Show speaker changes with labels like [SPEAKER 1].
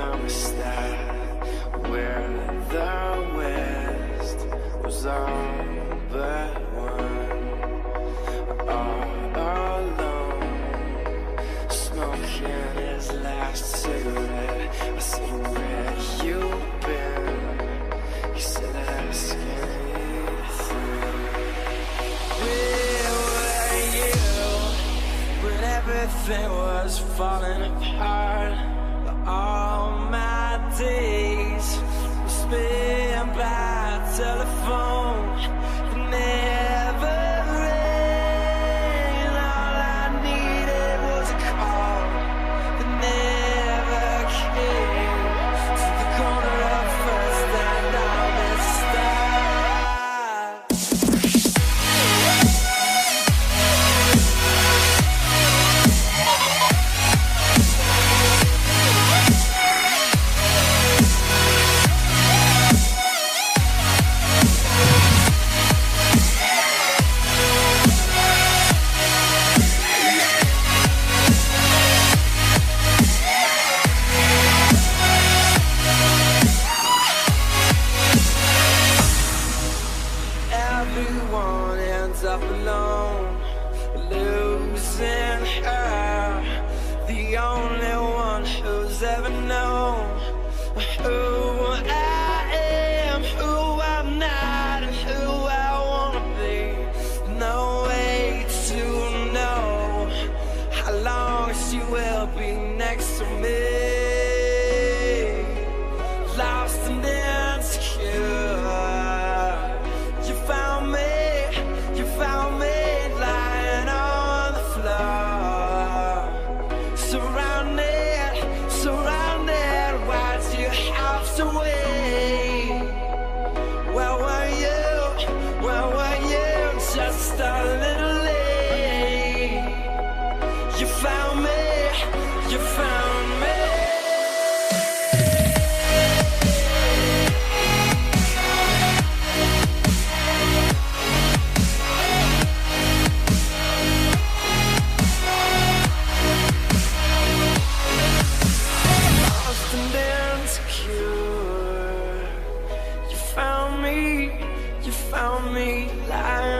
[SPEAKER 1] thermostat where the West was all but one. All alone, smoking his last cigarette. I said, where you been? He said, ask anything. Where were you when everything was falling apart? All my days were spent by telephone. It never rained. All I needed was a call. It never came to the corner of First and everyone ends up alone, losing her, the only one who's ever known who I am, who I'm not, and who I wanna be. No way to know how long she will be next to me. Lost and insecure, you found me lying on the floor, surrounded, why'd you have to wait? Where were you, just a little late? You found me. You found me lying